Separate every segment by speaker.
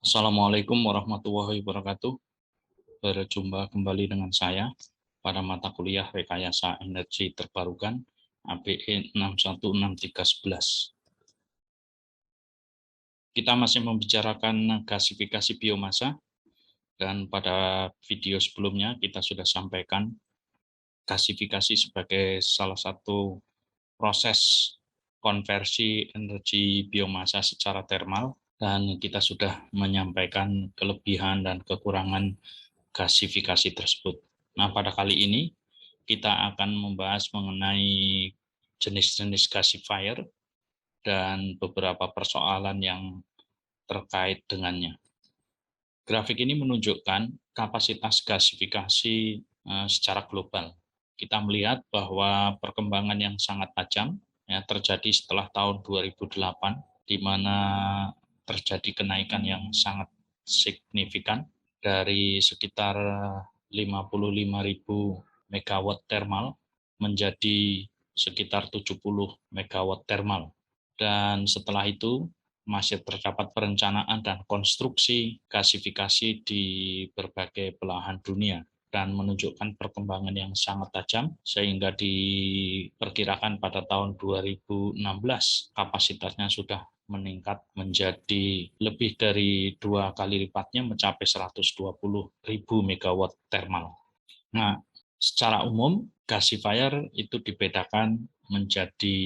Speaker 1: Assalamualaikum warahmatullahi wabarakatuh. Berjumpa kembali dengan saya pada mata kuliah Rekayasa Energi Terbarukan APE 616311. Kita masih membicarakan gasifikasi biomasa dan pada video sebelumnya kita sudah sampaikan gasifikasi sebagai salah satu proses konversi energi biomasa secara termal, dan kita sudah menyampaikan kelebihan dan kekurangan gasifikasi tersebut. Nah, pada kali ini kita akan membahas mengenai jenis-jenis gasifier dan beberapa persoalan yang terkait dengannya. Grafik ini menunjukkan kapasitas gasifikasi secara global. Kita melihat bahwa perkembangan yang sangat tajam ya, terjadi setelah tahun 2008, di mana terjadi kenaikan yang sangat signifikan dari sekitar 55.000 megawatt termal menjadi sekitar 70 megawatt termal. Dan setelah itu masih terdapat perencanaan dan konstruksi gasifikasi di berbagai belahan dunia dan menunjukkan perkembangan yang sangat tajam, sehingga diperkirakan pada tahun 2016 kapasitasnya sudah meningkat menjadi lebih dari 2 kali lipatnya, mencapai 120.000 megawatt termal. Nah, secara umum gasifier itu dibedakan menjadi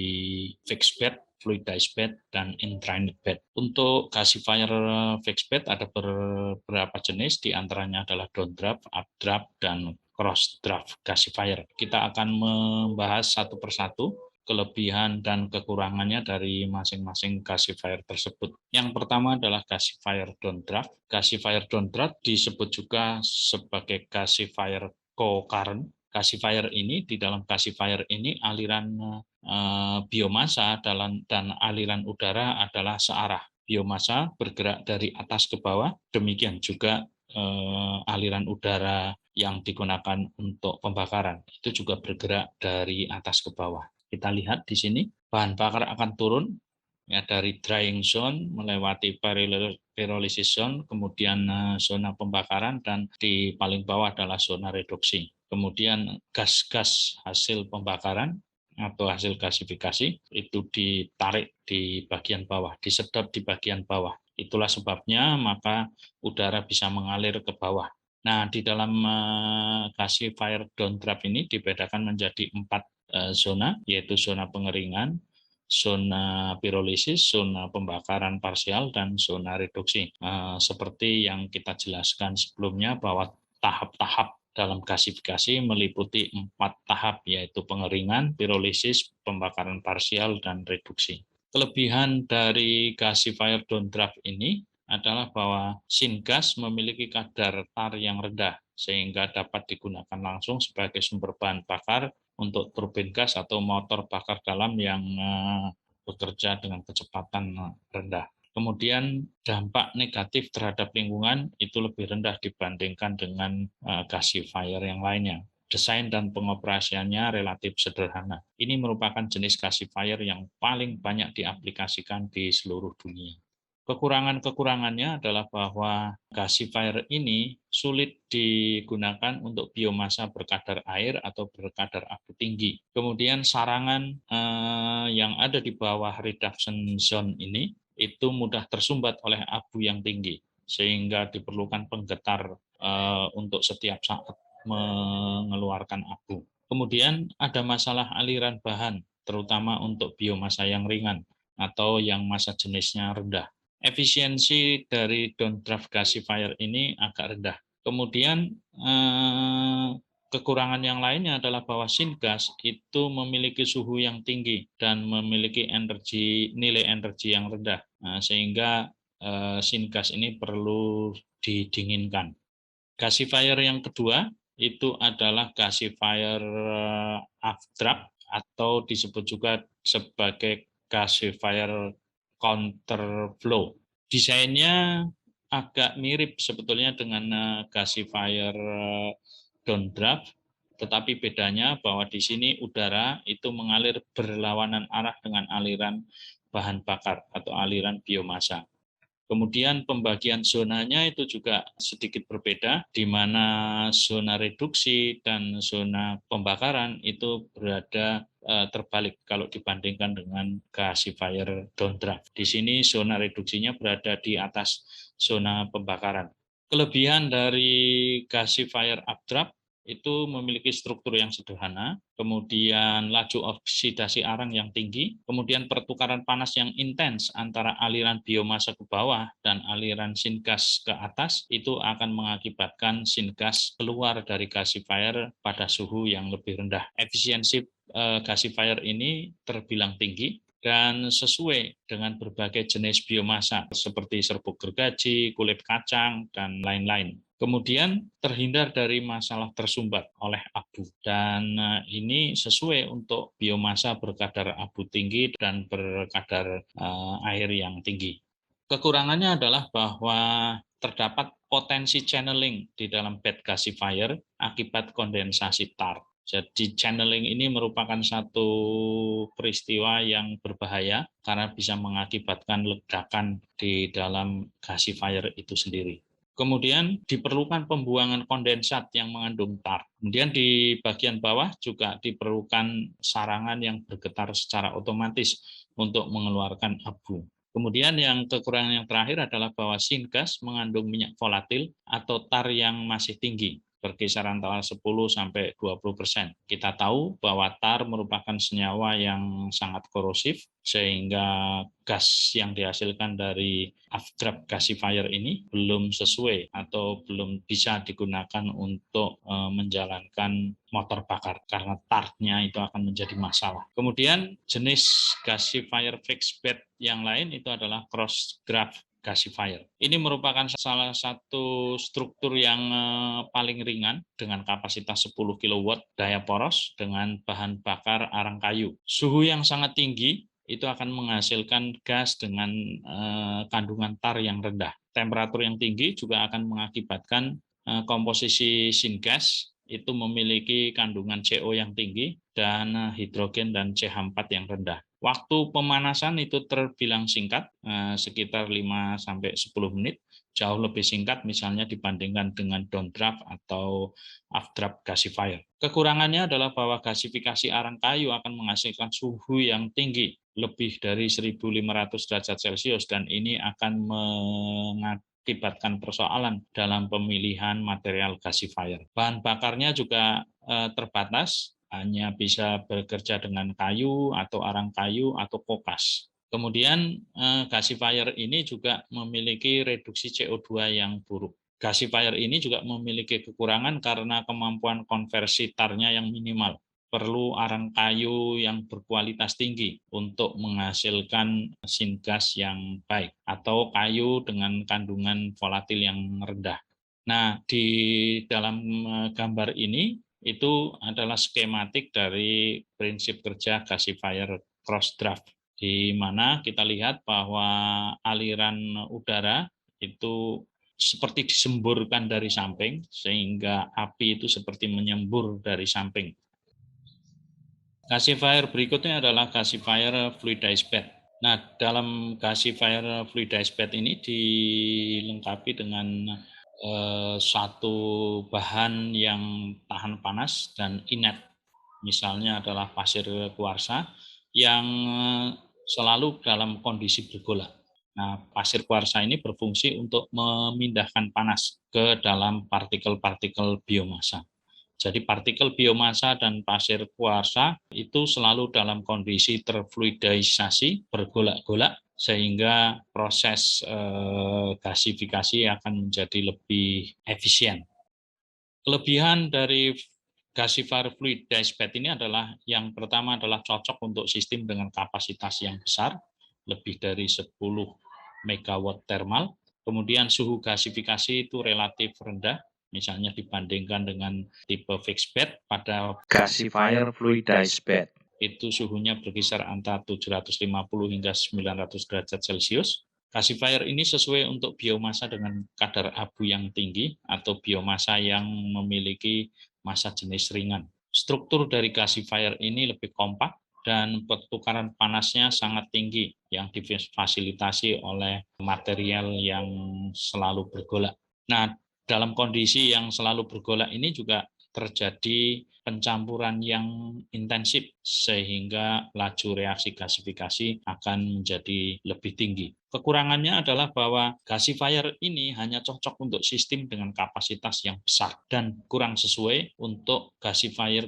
Speaker 1: fixed bed, fluidized bed, dan entrained bed. Untuk gasifier fixed bed ada beberapa jenis, diantaranya adalah downdraft, updraft, dan cross draft gasifier. Kita akan membahas satu persatu kelebihan dan kekurangannya dari masing-masing gasifier tersebut. Yang pertama adalah gasifier downdraft. Gasifier downdraft disebut juga sebagai gasifier co-current. Gasifier ini, di dalam gasifier ini aliran biomasa dan aliran udara adalah searah. Biomasa bergerak dari atas ke bawah, demikian juga aliran udara yang digunakan untuk pembakaran itu juga bergerak dari atas ke bawah. Kita lihat di sini, bahan bakar akan turun ya dari drying zone melewati pyrolysis zone, kemudian zona pembakaran, dan di paling bawah adalah zona reduksi. Kemudian gas-gas hasil pembakaran atau hasil gasifikasi itu ditarik di bagian bawah, disedot di bagian bawah. Itulah sebabnya maka udara bisa mengalir ke bawah. Nah, di dalam gasifier downdraft ini dibedakan menjadi 4 zona, yaitu zona pengeringan, zona pirolysis, zona pembakaran parsial, dan zona reduksi. Seperti yang kita jelaskan sebelumnya bahwa tahap-tahap dalam gasifikasi meliputi 4 tahap, yaitu pengeringan, pirolysis, pembakaran parsial, dan reduksi. Kelebihan dari gasifier downdraft ini adalah bahwa syngas memiliki kadar tar yang rendah, sehingga dapat digunakan langsung sebagai sumber bahan bakar untuk turbin gas atau motor bakar dalam yang bekerja dengan kecepatan rendah. Kemudian dampak negatif terhadap lingkungan itu lebih rendah dibandingkan dengan gasifier yang lainnya. Desain dan pengoperasiannya relatif sederhana. Ini merupakan jenis gasifier yang paling banyak diaplikasikan di seluruh dunia. Kekurangan-kekurangannya adalah bahwa gasifier ini sulit digunakan untuk biomasa berkadar air atau berkadar abu tinggi. Kemudian sarangan yang ada di bawah reduction zone ini itu mudah tersumbat oleh abu yang tinggi, sehingga diperlukan penggetar untuk setiap saat mengeluarkan abu. Kemudian ada masalah aliran bahan, terutama untuk biomasa yang ringan atau yang massa jenisnya rendah. Efisiensi dari downdraft gasifier ini agak rendah. Kemudian kekurangan yang lainnya adalah bahwa syngas itu memiliki suhu yang tinggi dan memiliki nilai energi yang rendah, sehingga syngas ini perlu didinginkan. Gasifier yang kedua itu adalah gasifier updraft atau disebut juga sebagai gasifier counterflow. Desainnya agak mirip sebetulnya dengan gasifier downdraft, tetapi bedanya bahwa di sini udara itu mengalir berlawanan arah dengan aliran bahan bakar atau aliran biomasa. Kemudian pembagian zonanya itu juga sedikit berbeda, di mana zona reduksi dan zona pembakaran itu berada terbalik kalau dibandingkan dengan gasifier downdraft. Di sini zona reduksinya berada di atas zona pembakaran. Kelebihan dari gasifier updraft itu memiliki struktur yang sederhana, kemudian laju oksidasi arang yang tinggi, kemudian pertukaran panas yang intens antara aliran biomasa ke bawah dan aliran syngas ke atas, itu akan mengakibatkan syngas keluar dari gasifier pada suhu yang lebih rendah. Efisiensi gasifier ini terbilang tinggi dan sesuai dengan berbagai jenis biomasa seperti serbuk gergaji, kulit kacang, dan lain-lain. Kemudian terhindar dari masalah tersumbat oleh abu, dan ini sesuai untuk biomasa berkadar abu tinggi dan berkadar air yang tinggi. Kekurangannya adalah bahwa terdapat potensi channeling di dalam bed gasifier akibat kondensasi tar. Jadi channeling ini merupakan satu peristiwa yang berbahaya karena bisa mengakibatkan ledakan di dalam gasifier itu sendiri. Kemudian diperlukan pembuangan kondensat yang mengandung tar. Kemudian di bagian bawah juga diperlukan sarangan yang bergetar secara otomatis untuk mengeluarkan abu. Kemudian yang kekurangan yang terakhir adalah bahwa syngas mengandung minyak volatil atau tar yang masih tinggi, berkisar antara 10 sampai 20%. Kita tahu bahwa tar merupakan senyawa yang sangat korosif, sehingga gas yang dihasilkan dari updraft gasifier ini belum sesuai atau belum bisa digunakan untuk menjalankan motor bakar karena tarnya itu akan menjadi masalah. Kemudian jenis gasifier fixed bed yang lain itu adalah cross draft gasifier. Ini merupakan salah satu struktur yang paling ringan dengan kapasitas 10 kW daya poros dengan bahan bakar arang kayu. Suhu yang sangat tinggi itu akan menghasilkan gas dengan kandungan tar yang rendah. Temperatur yang tinggi juga akan mengakibatkan komposisi syngas itu memiliki kandungan CO yang tinggi dan hidrogen dan CH4 yang rendah. Waktu pemanasan itu terbilang singkat, sekitar 5-10 menit, jauh lebih singkat misalnya dibandingkan dengan downdraft atau updraft gasifier. Kekurangannya adalah bahwa gasifikasi arang kayu akan menghasilkan suhu yang tinggi, lebih dari 1.500 derajat Celcius, dan ini akan mengakibatkan persoalan dalam pemilihan material gasifier. Bahan bakarnya juga terbatas, hanya bisa bekerja dengan kayu atau arang kayu atau kokas. Kemudian gasifier ini juga memiliki reduksi CO2 yang buruk. Gasifier ini juga memiliki kekurangan karena kemampuan konversi tarnya yang minimal. Perlu arang kayu yang berkualitas tinggi untuk menghasilkan syngas yang baik atau kayu dengan kandungan volatil yang rendah. Nah, di dalam gambar ini itu adalah skematik dari prinsip kerja gasifier cross draft, di mana kita lihat bahwa aliran udara itu seperti disemburkan dari samping, sehingga api itu seperti menyembur dari samping. Gasifier berikutnya adalah gasifier fluidized bed. Nah, dalam gasifier fluidized bed ini dilengkapi dengan satu bahan yang tahan panas dan inert. Misalnya adalah pasir kuarsa yang selalu dalam kondisi bergolak. Nah, pasir kuarsa ini berfungsi untuk memindahkan panas ke dalam partikel-partikel biomasa. Jadi partikel biomasa dan pasir kuarsa itu selalu dalam kondisi terfluidisasi, bergolak-golak, sehingga proses gasifikasi akan menjadi lebih efisien. Kelebihan dari gasifier fluidized bed ini adalah yang pertama adalah cocok untuk sistem dengan kapasitas yang besar, lebih dari 10 megawatt thermal. Kemudian suhu gasifikasi itu relatif rendah, misalnya dibandingkan dengan tipe fixed bed pada
Speaker 2: gasifier fluidized bed.
Speaker 1: Itu suhunya berkisar antara 750 hingga 900 derajat Celcius. Gasifier ini sesuai untuk biomasa dengan kadar abu yang tinggi atau biomasa yang memiliki massa jenis ringan. Struktur dari gasifier ini lebih kompak dan pertukaran panasnya sangat tinggi yang difasilitasi oleh material yang selalu bergolak. Nah, dalam kondisi yang selalu bergolak ini juga terjadi pencampuran yang intensif sehingga laju reaksi gasifikasi akan menjadi lebih tinggi. Kekurangannya adalah bahwa gasifier ini hanya cocok untuk sistem dengan kapasitas yang besar dan kurang sesuai untuk gasifier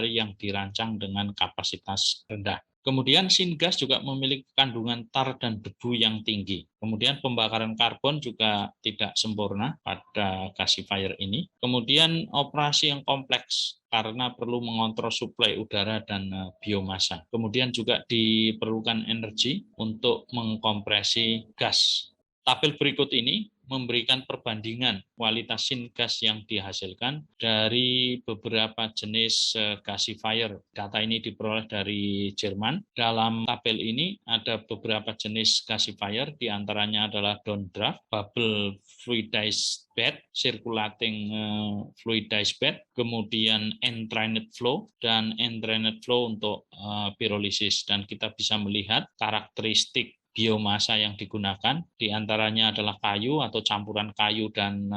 Speaker 1: yang dirancang dengan kapasitas rendah. Kemudian syngas juga memiliki kandungan tar dan debu yang tinggi. Kemudian pembakaran karbon juga tidak sempurna pada gasifier ini. Kemudian operasi yang kompleks karena perlu mengontrol suplai udara dan biomasa. Kemudian juga diperlukan energi untuk mengkompresi gas. Tabel berikut ini memberikan perbandingan kualitas syngas yang dihasilkan dari beberapa jenis gasifier. Data ini diperoleh dari Jerman. Dalam tabel ini ada beberapa jenis gasifier, diantaranya adalah downdraft, bubble fluidized bed, circulating fluidized bed, kemudian entrained flow, dan entrained flow untuk pyrolysis. Dan kita bisa melihat karakteristik biomasa yang digunakan, diantaranya adalah kayu atau campuran kayu dan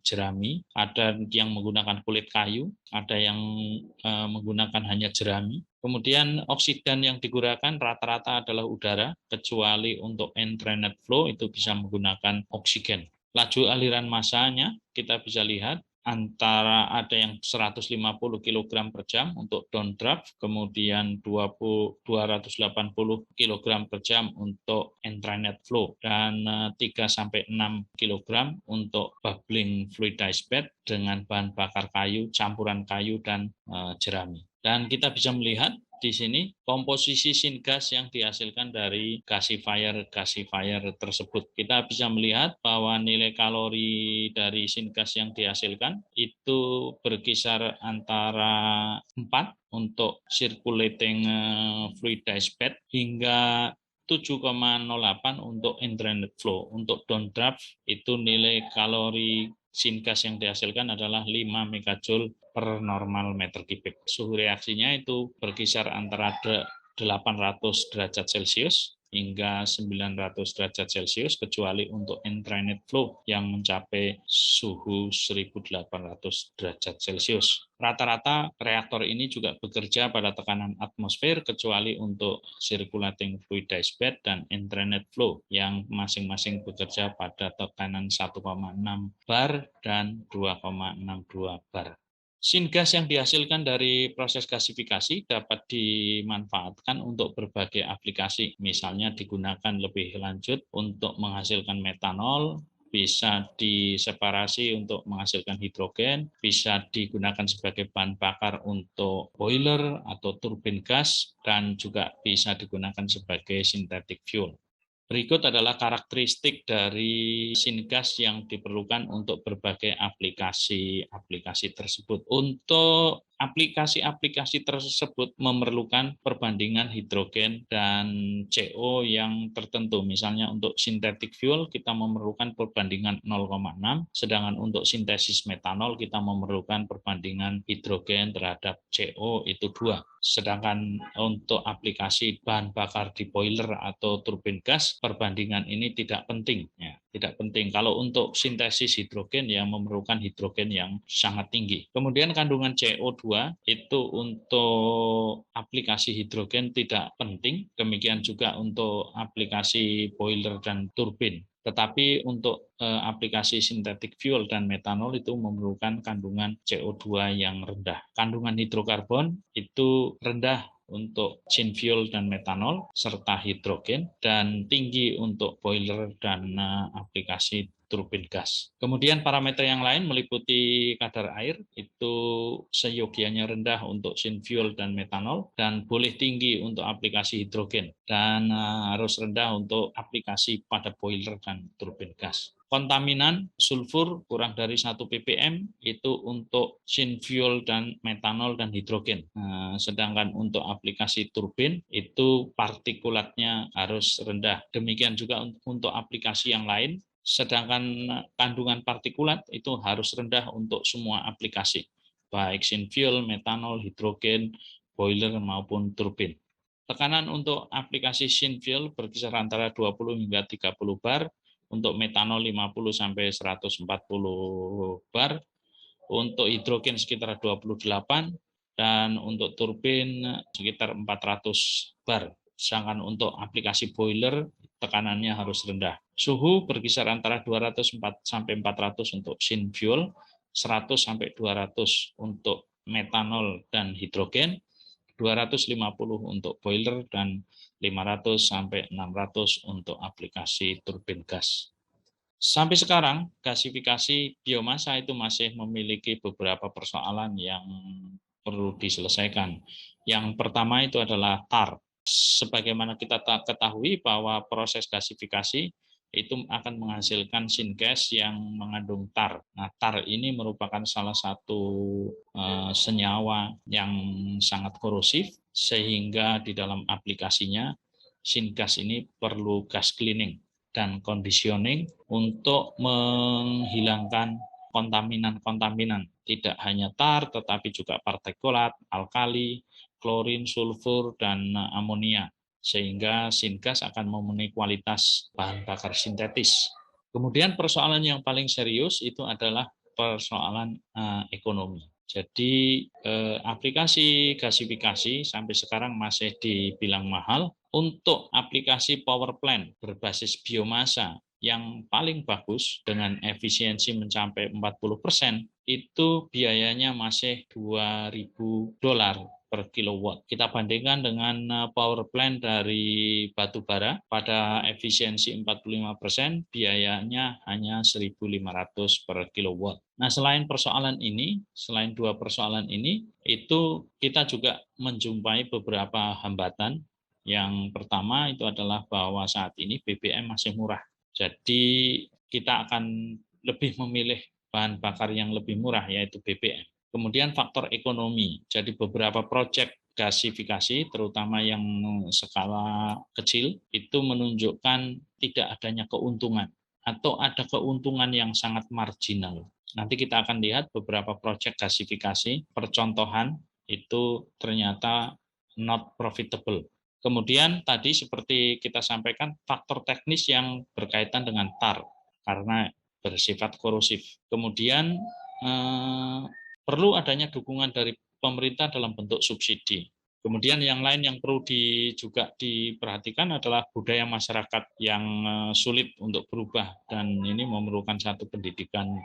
Speaker 1: jerami. Ada yang menggunakan kulit kayu, ada yang menggunakan hanya jerami. Kemudian oksidan yang digunakan rata-rata adalah udara, kecuali untuk entrained flow itu bisa menggunakan oksigen. Laju aliran masanya kita bisa lihat antara ada yang 150 kg per jam untuk downdraft, kemudian 280 kg per jam untuk entrained flow, dan 3-6 kg untuk bubbling fluidized bed dengan bahan bakar kayu, campuran kayu dan jerami. Dan kita bisa melihat di sini komposisi syngas yang dihasilkan dari gasifier tersebut. Kita bisa melihat bahwa nilai kalori dari syngas yang dihasilkan itu berkisar antara 4 untuk circulating fluidized bed hingga 7,08 untuk entrained flow. Untuk downdraft itu nilai kalori syngas yang dihasilkan adalah 5 megajoule per normal meter kubik. Suhu reaksinya itu berkisar antara 800 derajat Celcius hingga 900 derajat Celcius, kecuali untuk entrained flow yang mencapai suhu 1800 derajat Celcius. Rata-rata reaktor ini juga bekerja pada tekanan atmosfer, kecuali untuk circulating fluidized bed dan entrained flow yang masing-masing bekerja pada tekanan 1,6 bar dan 2,62 bar. Syngas yang dihasilkan dari proses gasifikasi dapat dimanfaatkan untuk berbagai aplikasi, misalnya digunakan lebih lanjut untuk menghasilkan metanol, bisa diseparasi untuk menghasilkan hidrogen, bisa digunakan sebagai bahan bakar untuk boiler atau turbin gas, dan juga bisa digunakan sebagai synthetic fuel. Berikut adalah karakteristik dari syngas yang diperlukan untuk berbagai aplikasi tersebut. Untuk aplikasi tersebut memerlukan perbandingan hidrogen dan CO yang tertentu. Misalnya untuk synthetic fuel kita memerlukan perbandingan 0,6, sedangkan untuk sintesis metanol kita memerlukan perbandingan hidrogen terhadap CO itu 2. Sedangkan untuk aplikasi bahan bakar di boiler atau turbin gas, perbandingan ini tidak penting. Ya, tidak penting. Kalau untuk sintesis hidrogen yang memerlukan hidrogen yang sangat tinggi. Kemudian kandungan CO2 itu untuk aplikasi hidrogen tidak penting. Demikian juga untuk aplikasi boiler dan turbin. Tetapi untuk aplikasi synthetic fuel dan metanol itu memerlukan kandungan CO2 yang rendah. Kandungan hidrokarbon itu rendah untuk synfuel dan metanol serta hidrogen, dan tinggi untuk boiler dan aplikasi turbin gas. Kemudian parameter yang lain meliputi kadar air, itu seyogianya rendah untuk synfuel dan metanol, dan boleh tinggi untuk aplikasi hidrogen, dan harus rendah untuk aplikasi pada boiler dan turbin gas. Kontaminan sulfur kurang dari 1 ppm itu untuk synfuel dan metanol dan hidrogen. Sedangkan untuk aplikasi turbin itu partikulatnya harus rendah. Demikian juga untuk aplikasi yang lain. Sedangkan kandungan partikulat itu harus rendah untuk semua aplikasi, baik synfuel, metanol, hidrogen, boiler maupun turbin. Tekanan untuk aplikasi synfuel berkisar antara 20 hingga 30 bar, untuk metanol 50 sampai 140 bar, untuk hidrogen sekitar 28, dan untuk turbin sekitar 400 bar. Sedangkan untuk aplikasi boiler tekanannya harus rendah. Suhu berkisar antara 204 sampai 400 untuk synfuel, 100 sampai 200 untuk metanol dan hidrogen, 250 untuk boiler, dan 500 sampai 600 untuk aplikasi turbin gas. Sampai sekarang, gasifikasi biomasa itu masih memiliki beberapa persoalan yang perlu diselesaikan. Yang pertama itu adalah tar. Sebagaimana kita ketahui bahwa proses gasifikasi itu akan menghasilkan syngas yang mengandung tar. Nah, tar ini merupakan salah satu senyawa yang sangat korosif, sehingga di dalam aplikasinya syngas ini perlu gas cleaning dan conditioning untuk menghilangkan kontaminan-kontaminan, tidak hanya tar tetapi juga partikulat, alkali, klorin, sulfur, dan amonia, sehingga syngas akan memenuhi kualitas bahan bakar sintetis. Kemudian persoalan yang paling serius itu adalah persoalan ekonomi. Jadi aplikasi gasifikasi sampai sekarang masih dibilang mahal. Untuk aplikasi power plant berbasis biomasa yang paling bagus dengan efisiensi mencapai 40%, itu biayanya masih $2.000 per kilowatt. Kita bandingkan dengan power plant dari batu bara, pada efisiensi 45%, biayanya hanya 1.500 per kilowatt. Nah, selain dua persoalan ini, itu kita juga menjumpai beberapa hambatan. Yang pertama itu adalah bahwa saat ini BBM masih murah. Jadi kita akan lebih memilih bahan bakar yang lebih murah, yaitu BBM. Kemudian faktor ekonomi. Jadi beberapa proyek gasifikasi, terutama yang skala kecil, itu menunjukkan tidak adanya keuntungan atau ada keuntungan yang sangat marginal. Nanti kita akan lihat beberapa proyek gasifikasi, percontohan itu ternyata not profitable. Kemudian tadi seperti kita sampaikan, faktor teknis yang berkaitan dengan tar karena bersifat korosif. Kemudian perlu adanya dukungan dari pemerintah dalam bentuk subsidi. Kemudian yang lain yang perlu juga diperhatikan adalah budaya masyarakat yang sulit untuk berubah, dan ini memerlukan satu pendidikan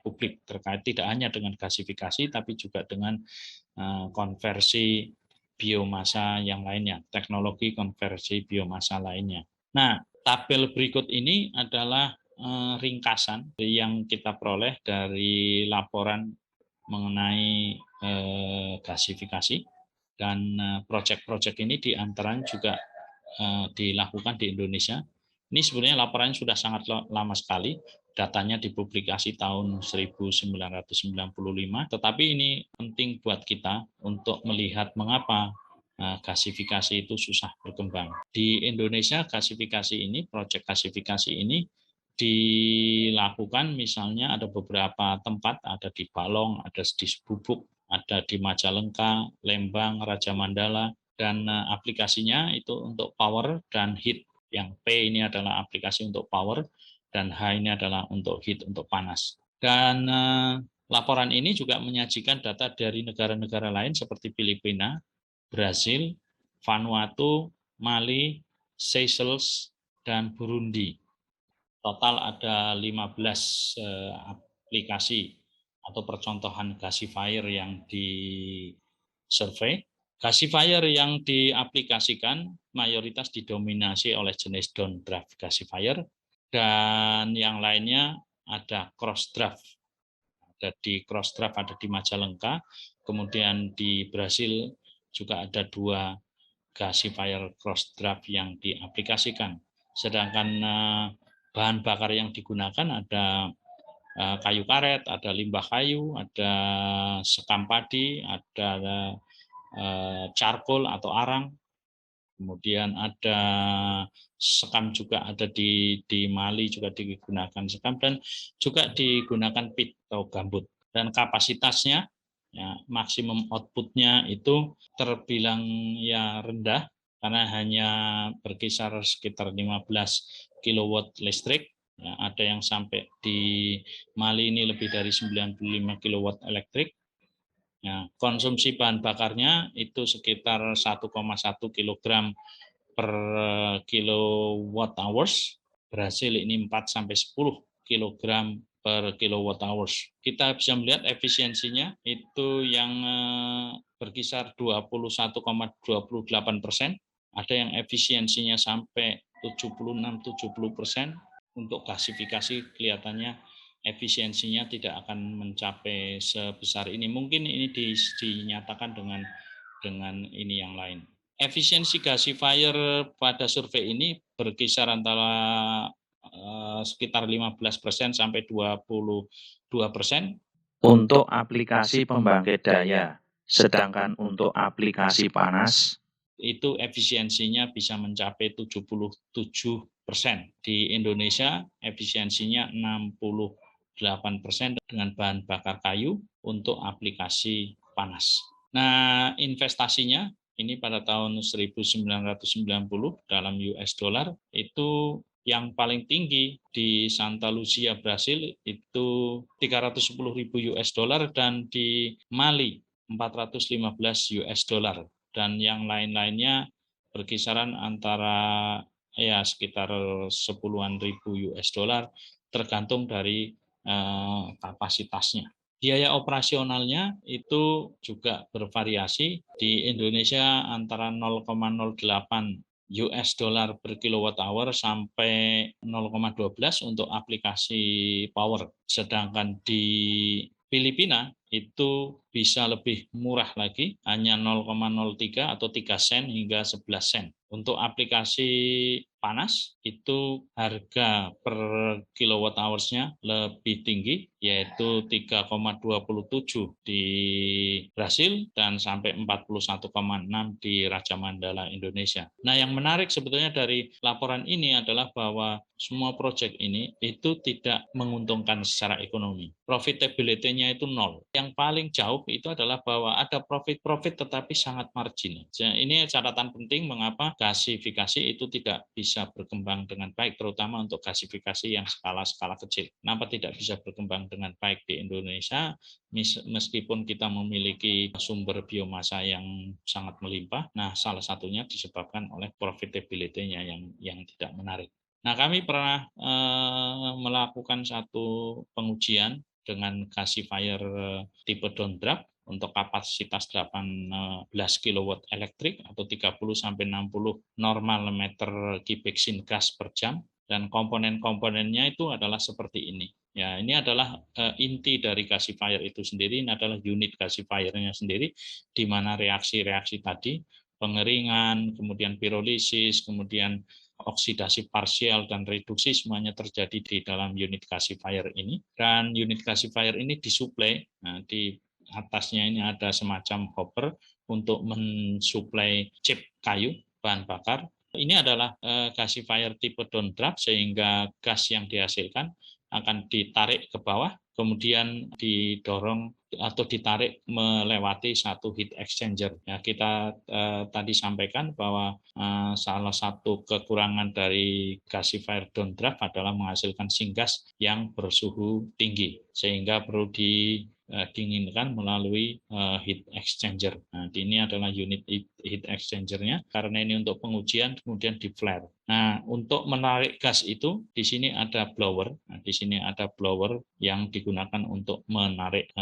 Speaker 1: publik terkait tidak hanya dengan gasifikasi tapi juga dengan konversi biomasa yang lainnya, teknologi konversi biomasa lainnya. Nah, tabel berikut ini adalah ringkasan yang kita peroleh dari laporan mengenai gasifikasi, dan proyek-proyek ini diantaranya juga dilakukan di Indonesia. Ini sebenarnya laporannya sudah sangat lama sekali, datanya dipublikasi tahun 1995, tetapi ini penting buat kita untuk melihat mengapa gasifikasi itu susah berkembang. Di Indonesia proyek gasifikasi ini dilakukan, misalnya ada beberapa tempat, ada di Balong, ada di Bubuk, ada di Majalengka, Lembang, Raja Mandala, dan aplikasinya itu untuk power dan heat. Yang P ini adalah aplikasi untuk power, dan H ini adalah untuk heat, untuk panas. Dan laporan ini juga menyajikan data dari negara-negara lain seperti Filipina, Brasil, Vanuatu, Mali, Seychelles, dan Burundi. Total ada 15 aplikasi atau percontohan gasifier yang disurvey. Gasifier yang diaplikasikan mayoritas didominasi oleh jenis down draft gasifier, dan yang lainnya ada cross draft. Ada di cross draft, ada di Majalengka, kemudian di Brasil juga ada 2 gasifier cross draft yang diaplikasikan. Sedangkan bahan bakar yang digunakan ada kayu karet, ada limbah kayu, ada sekam padi, ada charcoal atau arang, kemudian ada sekam juga, ada di Mali juga digunakan sekam, dan juga digunakan peat atau gambut. Dan kapasitasnya, ya, maksimum outputnya itu terbilang ya rendah, karena hanya berkisar sekitar 15 kilowatt listrik. Ya, ada yang sampai di Mali ini lebih dari 95 kilowatt elektrik. Ya, konsumsi bahan bakarnya itu sekitar 1,1 kilogram per kilowatt hours. Brasil ini 4 sampai 10 kilogram per kilowatt hours. Kita bisa melihat efisiensinya itu yang berkisar 21,28%. Ada yang efisiensinya sampai 76-70%. Untuk gasifikasi kelihatannya efisiensinya tidak akan mencapai sebesar ini. Mungkin ini dinyatakan dengan ini yang lain. Efisiensi gasifier pada survei ini berkisar antara sekitar 15% sampai 22%.
Speaker 2: Untuk aplikasi pembangkit daya, sedangkan untuk aplikasi panas,
Speaker 1: itu efisiensinya bisa mencapai 77%. Di Indonesia efisiensinya 68% dengan bahan bakar kayu untuk aplikasi panas. Nah, investasinya ini pada tahun 1990 dalam US dollar itu yang paling tinggi di Santa Lucia, Brasil itu 310.000 US dollar dan di Mali 415 US dollar. Dan yang lain-lainnya berkisaran antara ya sekitar 10-an ribu US dollar tergantung dari kapasitasnya. Biaya operasionalnya itu juga bervariasi. Di Indonesia antara 0,08 US dollar per kilowatt hour sampai 0,12 untuk aplikasi power. Sedangkan di Filipina itu bisa lebih murah lagi, hanya 0,03 atau 3 sen hingga 11 sen. Untuk aplikasi panas itu harga per kilowatt hours-nya lebih tinggi, yaitu 3,27 di Brasil dan sampai 41,6 di Raja Mandala, Indonesia. Nah, yang menarik sebetulnya dari laporan ini adalah bahwa semua proyek ini itu tidak menguntungkan secara ekonomi. Profitability-nya itu nol. Yang paling jauh itu adalah bahwa ada profit tetapi sangat margin. Ini catatan penting mengapa gasifikasi itu tidak bisa berkembang dengan baik, terutama untuk gasifikasi yang skala kecil. Kenapa tidak bisa berkembang dengan baik di Indonesia? Meskipun kita memiliki sumber biomasa yang sangat melimpah, nah salah satunya disebabkan oleh profitability-nya yang tidak menarik. Nah, kami pernah melakukan satu pengujian dengan gasifier tipe downdraft untuk kapasitas 18 kW elektrik atau 30 sampai 60 normal meter kubik gas per jam, dan komponen-komponennya itu adalah seperti ini. Ya, ini adalah inti dari gasifier itu sendiri, ini adalah unit gasifiernya sendiri, di mana reaksi-reaksi tadi, pengeringan, kemudian pirolisis, kemudian oksidasi parsial dan reduksi semuanya terjadi di dalam unit gasifier ini. Dan unit gasifier ini disuplai, nah, di atasnya ini ada semacam hopper untuk mensuplai chip kayu, bahan bakar. Ini adalah gasifier tipe downdraft, sehingga gas yang dihasilkan akan ditarik ke bawah, kemudian didorong atau ditarik melewati satu heat exchanger. Ya, kita tadi sampaikan bahwa salah satu kekurangan dari gasifier downdraft adalah menghasilkan syngas yang bersuhu tinggi, sehingga perlu dinginkan melalui heat exchanger. Nah, ini adalah unit heat exchanger-nya. Karena ini untuk pengujian, kemudian di flare. Nah, untuk menarik gas itu, di sini ada blower. Nah, di sini ada blower yang digunakan untuk menarik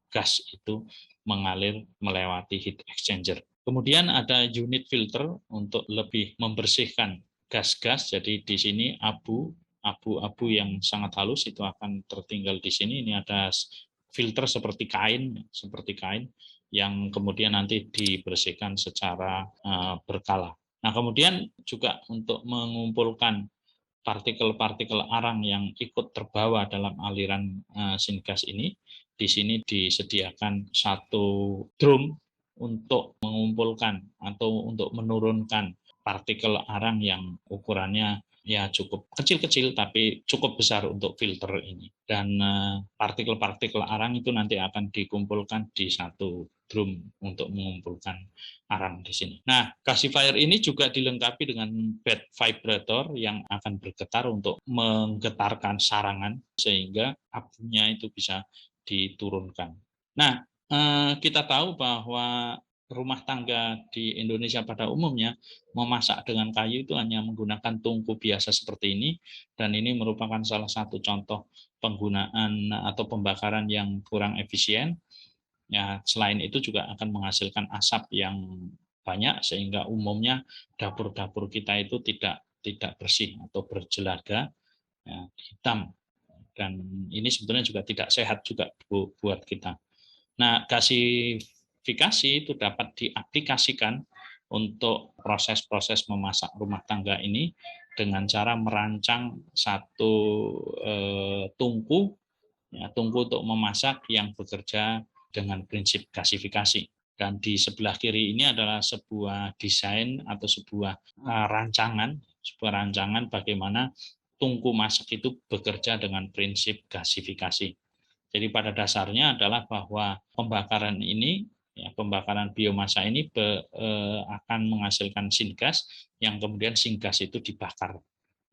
Speaker 1: gas itu mengalir melewati heat exchanger. Kemudian ada unit filter untuk lebih membersihkan gas-gas. Jadi di sini abu-abu yang sangat halus itu akan tertinggal di sini. Ini ada filter seperti kain yang kemudian nanti dibersihkan secara berkala. Nah, kemudian juga untuk mengumpulkan partikel-partikel arang yang ikut terbawa dalam aliran syngas ini, di sini disediakan satu drum untuk mengumpulkan atau untuk menurunkan partikel arang yang ukurannya ya cukup kecil-kecil tapi cukup besar untuk filter ini. Dan partikel-partikel arang itu nanti akan dikumpulkan di satu drum untuk mengumpulkan arang di sini. Nah, gasifier ini juga dilengkapi dengan bed vibrator yang akan bergetar untuk menggetarkan sarangan sehingga apinya itu bisa diturunkan. Nah, kita tahu bahwa rumah tangga di Indonesia pada umumnya memasak dengan kayu itu hanya menggunakan tungku biasa seperti ini, dan ini merupakan salah satu contoh penggunaan atau pembakaran yang kurang efisien. Ya, selain itu juga akan menghasilkan asap yang banyak sehingga umumnya dapur-dapur kita itu tidak bersih atau berjelaga, ya, hitam, dan ini sebetulnya juga tidak sehat juga buat kita. Nah, gasifikasi itu dapat diaplikasikan untuk proses-proses memasak rumah tangga ini dengan cara merancang satu tungku, ya, tungku untuk memasak yang bekerja dengan prinsip gasifikasi. Dan di sebelah kiri ini adalah sebuah desain atau sebuah rancangan bagaimana tungku masak itu bekerja dengan prinsip gasifikasi. Jadi pada dasarnya adalah bahwa pembakaran ini, ya, pembakaran biomasa ini akan menghasilkan syngas yang kemudian syngas itu dibakar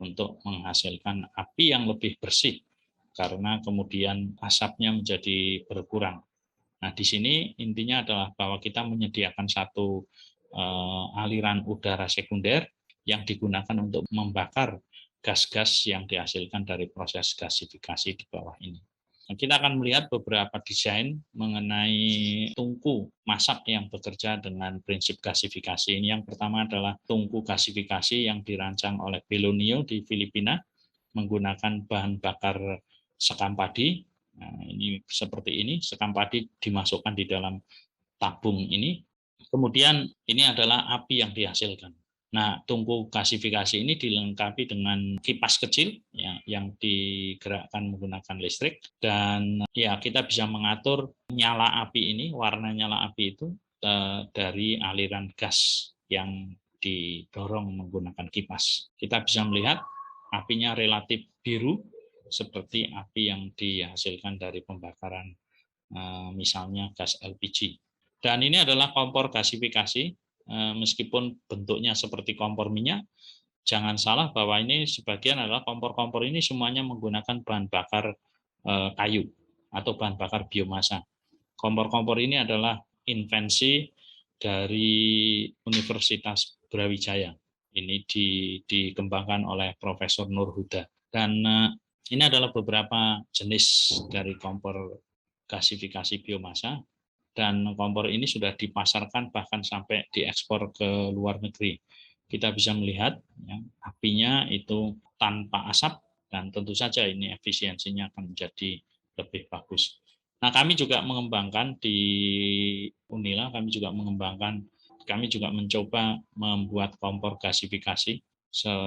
Speaker 1: untuk menghasilkan api yang lebih bersih karena kemudian asapnya menjadi berkurang. Nah, di sini intinya adalah bahwa kita menyediakan satu aliran udara sekunder yang digunakan untuk membakar gas-gas yang dihasilkan dari proses gasifikasi di bawah ini. Nah, kita akan melihat beberapa desain mengenai tungku masak yang bekerja dengan prinsip gasifikasi. Ini yang pertama adalah tungku gasifikasi yang dirancang oleh Belonio di Filipina menggunakan bahan bakar sekam padi. Nah, ini seperti ini, sekam padi dimasukkan di dalam tabung ini. Kemudian ini adalah api yang dihasilkan. Nah, tungku gasifikasi ini dilengkapi dengan kipas kecil ya, yang digerakkan menggunakan listrik, dan ya kita bisa mengatur nyala api ini, warna nyala api itu dari aliran gas yang didorong menggunakan kipas. Kita bisa melihat apinya relatif biru seperti api yang dihasilkan dari pembakaran misalnya gas LPG. Dan ini adalah kompor gasifikasi. Meskipun bentuknya seperti kompor minyak, jangan salah bahwa ini sebagian adalah kompor-kompor ini semuanya menggunakan bahan bakar kayu atau bahan bakar biomasa. Kompor-kompor ini adalah invensi dari Universitas Brawijaya. Ini dikembangkan oleh Profesor Nur Huda. Dan ini adalah beberapa jenis dari kompor gasifikasi biomasa, dan kompor ini sudah dipasarkan bahkan sampai diekspor ke luar negeri. Kita bisa melihat ya, apinya itu tanpa asap, dan tentu saja ini efisiensinya akan menjadi lebih bagus. Nah, kami juga mengembangkan di Unila, kami juga mencoba membuat kompor gasifikasi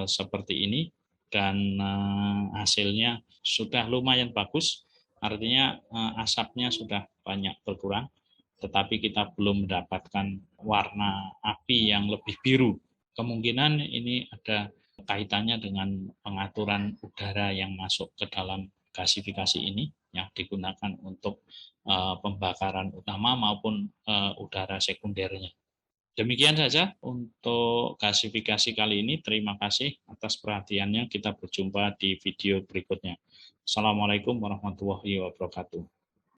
Speaker 1: seperti ini, dan hasilnya sudah lumayan bagus, artinya asapnya sudah banyak berkurang, tetapi kita belum mendapatkan warna api yang lebih biru. Kemungkinan ini ada kaitannya dengan pengaturan udara yang masuk ke dalam gasifikasi ini yang digunakan untuk pembakaran utama maupun udara sekundernya. Demikian saja untuk gasifikasi kali ini. Terima kasih atas perhatiannya. Kita berjumpa di video berikutnya. Assalamualaikum warahmatullahi wabarakatuh.